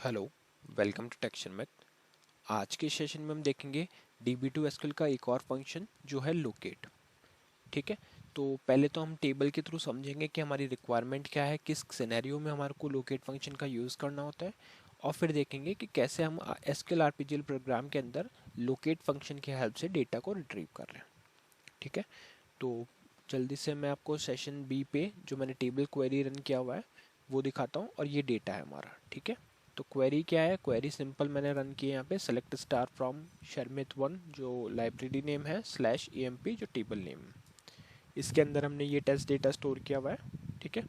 Hello, welcome to टेक्शन math. आज के सेशन में हम देखेंगे DB2 एसक्यूएल का एक और फंक्शन जो है लोकेट। ठीक है, तो पहले तो हम टेबल के थ्रू समझेंगे कि हमारी रिक्वायरमेंट क्या है, किस सिनेरियो में हमारे को लोकेट फंक्शन का यूज़ करना होता है, और फिर देखेंगे कि कैसे हम एसक्यूएल आरपीजीएल प्रोग्राम के अंदर लोकेट फंक्शन की हेल्प से डेटा को रिट्रीव कर रहे हैं। ठीक है, तो जल्दी से मैं आपको सेशन बी पे जो मैंने टेबल क्वेरी रन किया हुआ है वो दिखाता हूँ, और ये डेटा है हमारा। ठीक है, तो क्वेरी क्या है, क्वेरी सिंपल मैंने रन की है यहाँ पे, सेलेक्ट स्टार फ्रॉम शर्मित वन जो लाइब्रेरी नेम है स्लैश EMP जो टेबल नेम है, इसके अंदर हमने ये टेस्ट डेटा स्टोर किया हुआ है। ठीक है,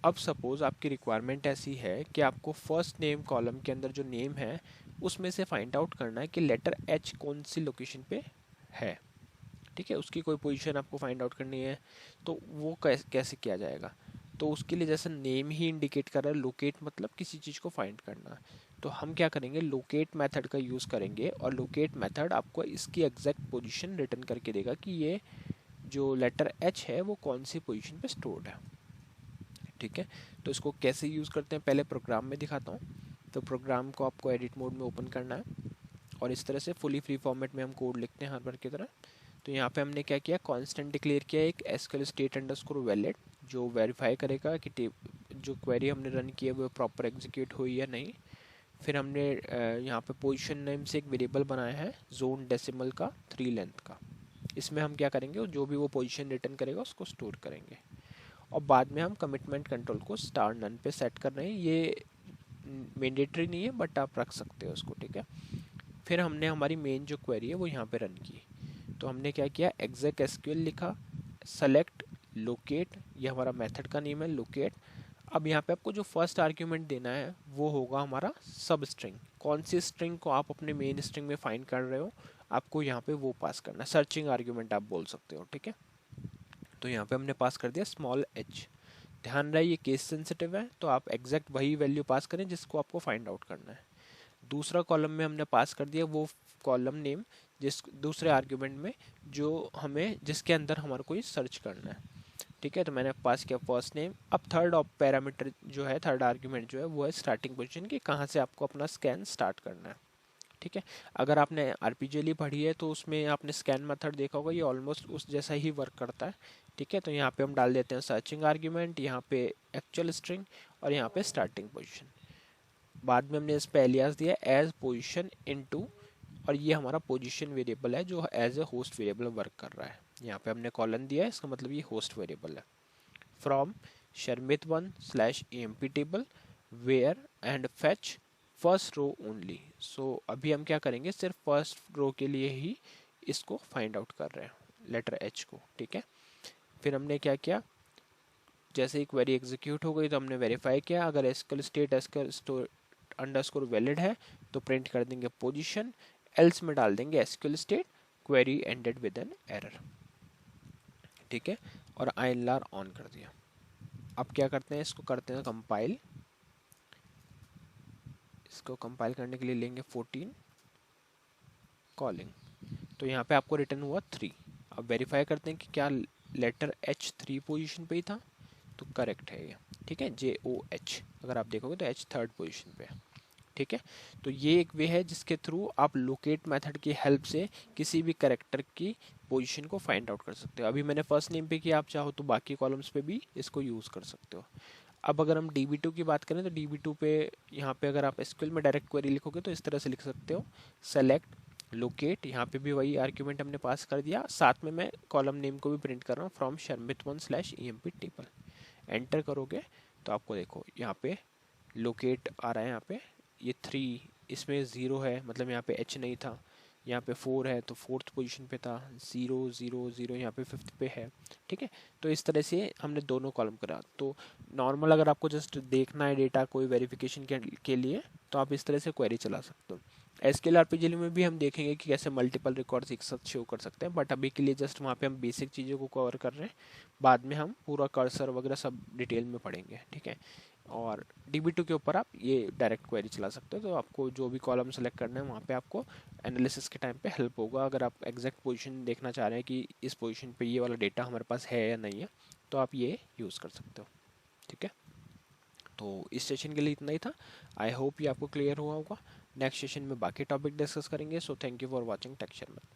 अब सपोज आपकी रिक्वायरमेंट ऐसी है कि आपको फर्स्ट नेम कॉलम के अंदर जो नेम है उसमें से फाइंड आउट करना है कि लेटर H कौन सी लोकेशन पे है। ठीक है, उसकी कोई पोजीशन आपको फाइंड आउट करनी है, तो वो कैसे किया जाएगा। तो उसके लिए जैसे नेम ही इंडिकेट कर रहा है, लोकेट मतलब किसी चीज़ को फाइंड करना, तो हम क्या करेंगे, लोकेट मेथड का यूज़ करेंगे, और लोकेट मेथड आपको इसकी एग्जैक्ट पोजीशन रिटर्न करके देगा कि ये जो लेटर H है वो कौन सी पोजीशन पे स्टोर्ड है। ठीक है, तो इसको कैसे यूज़ करते हैं पहले प्रोग्राम में दिखाता हूँ। तो प्रोग्राम को आपको एडिट मोड में ओपन करना है, और इस तरह से फुली फ्री फॉर्मेट में हम कोड लिखते हैं हर बार की तरह। तो यहाँ पे हमने क्या किया, कांस्टेंट डिक्लेयर किया एक एसक्यूएल स्टेट अंडरस्कोर वैलिड जो वेरीफाई करेगा कि जो क्वेरी हमने रन की है वो प्रॉपर एग्जीक्यूट हुई या नहीं। फिर हमने यहाँ पे पोजीशन नेम से एक वेरिएबल बनाया है जोन डेसिमल का 3 लेंथ का, इसमें हम क्या करेंगे, जो भी वो पोजीशन रिटर्न करेगा उसको स्टोर करेंगे। और बाद में हम कमिटमेंट कंट्रोल को स्टार नन पे सेट कर रहे हैं, ये मैंडेटरी नहीं है बट आप रख सकते हो उसको। ठीक है, फिर हमने हमारी मेन जो क्वेरी है वो यहाँ पे रन की। तो हमने क्या किया, exec SQL लिखा, सेलेक्ट लोकेट, ये हमारा मेथड का नेम है लोकेट। अब यहाँ पे आपको जो फर्स्ट आर्ग्यूमेंट देना है वो होगा हमारा सब स्ट्रिंग, कौन सी स्ट्रिंग को आप अपने मेन स्ट्रिंग में फाइंड कर रहे हो आपको यहाँ पे वो पास करना है, सर्चिंग आर्ग्यूमेंट आप बोल सकते हो। ठीक है, तो यहाँ पे हमने पास कर दिया स्मॉल h। ध्यान रहे ये केस सेंसिटिव है, तो आप एग्जैक्ट वही वैल्यू पास करें जिसको आपको फाइंड आउट करना है। दूसरा कॉलम में हमने पास कर दिया वो कॉलम नेम जिस दूसरे आर्ग्यूमेंट में जो हमें जिसके अंदर हमारे को ये सर्च करना है। ठीक है, तो मैंने पास किया फर्स्ट नेम। अब थर्ड ऑफ पैरामीटर जो है, थर्ड आर्ग्यूमेंट जो है वो है स्टार्टिंग पोजीशन की, कहाँ से आपको अपना स्कैन स्टार्ट करना है। ठीक है, अगर आपने आरपीजीएल पढ़ी है तो उसमें आपने स्कैन मेथड देखा होगा, ये ऑलमोस्ट उस जैसा ही वर्क करता है। ठीक है, तो यहाँ पे हम डाल देते हैं सर्चिंग आर्ग्यूमेंट, यहाँ पे एक्चुअल स्ट्रिंग, और यहाँ पे स्टार्टिंग पोजीशन। बाद में हमने इस पे एलियास दिया एज पोजीशन इनटू, और ये हमारा पोजीशन वेरिएबल है जो as a host variable work कर रहा है। यहाँ पे हमने कॉलन दिया है, इसका मतलब ये होस्ट वेरिएबल है। फ्रॉम शर्मित one slash EMP table where and fetch first row only. So अभी हम क्या करेंगे, सिर्फ फर्स्ट रो के लिए ही इसको फाइंड आउट कर रहे हैं लेटर H को। ठीक है, फिर हमने क्या किया, जैसे ही क्वेरी एग्जीक्यूट हो गई तो हमने वेरीफाई किया, अगर SQL state SQL underscore valid है तो प्रिंट कर देंगे पोजीशन, एल्स में डाल देंगे SQL state query ended with an error. ठीक है, और INR ऑन कर दिया। अब क्या करते हैं, इसको करते हैं कंपाइल। इसको कंपाइल करने के लिए लेंगे 14 कॉलिंग, तो यहाँ पे आपको रिटर्न हुआ 3। अब वेरीफाई करते हैं कि क्या लेटर H 3 पोजीशन पे ही था, तो करेक्ट है ये। ठीक है, JOH, अगर आप देखोगे तो H थर्ड पोजीशन पे है। ठीक है, तो ये एक वे है जिसके थ्रू आप लोकेट मेथड की हेल्प से किसी भी करेक्टर की पोजीशन को फाइंड आउट कर सकते हो। अभी मैंने फर्स्ट नेम पे किया, आप चाहो तो बाकी कॉलम्स पे भी इसको यूज़ कर सकते हो। अब अगर हम DB2 की बात करें तो DB2 पे यहाँ पे अगर आप SQL में डायरेक्ट क्वेरी लिखोगे तो इस तरह से लिख सकते हो, सेलेक्ट लोकेट, यहाँ पे भी वही आर्ग्यूमेंट हमने पास कर दिया, साथ में मैं कॉलम नेम को भी प्रिंट कर रहा हूँ फ्रॉम शर्मित one slash EMP table. Enter करोगे तो आपको देखो यहाँ पे लोकेट आ रहा है, यहाँ पे ये 3, इसमें 0 है मतलब यहाँ पे H नहीं था, यहाँ पे 4 है तो फोर्थ पोजीशन पे था, 0 0 0 यहाँ पे फिफ्थ पे है। ठीक है, तो इस तरह से हमने दोनों कॉलम करा। तो नॉर्मल अगर आपको जस्ट देखना है डेटा कोई वेरिफिकेशन के लिए तो आप इस तरह से क्वेरी चला सकते हो। एसक्यूएल आरपीजीएल में भी हम देखेंगे कि कैसे मल्टीपल रिकॉर्ड्स एक साथ शो कर सकते हैं, बट अभी के लिए जस्ट वहाँ पे हम बेसिक चीज़ों को कवर कर रहे हैं, बाद में हम पूरा कर्सर वगैरह सब डिटेल में पढ़ेंगे। ठीक है, और DB2 के ऊपर आप ये डायरेक्ट क्वेरी चला सकते हो, तो आपको जो भी कॉलम सेलेक्ट करना है वहाँ पे आपको एनालिसिस के टाइम पे हेल्प होगा। अगर आप एग्जैक्ट पोजीशन देखना चाह रहे हैं कि इस पोजीशन पे ये वाला डेटा हमारे पास है या नहीं है, तो आप ये यूज़ कर सकते हो। ठीक है, तो इस सेशन के लिए इतना ही था। आई होप ये आपको क्लियर हुआ होगा। नेक्स्ट सेशन में बाकी टॉपिक डिस्कस करेंगे। So thank you for watching tech Sharma.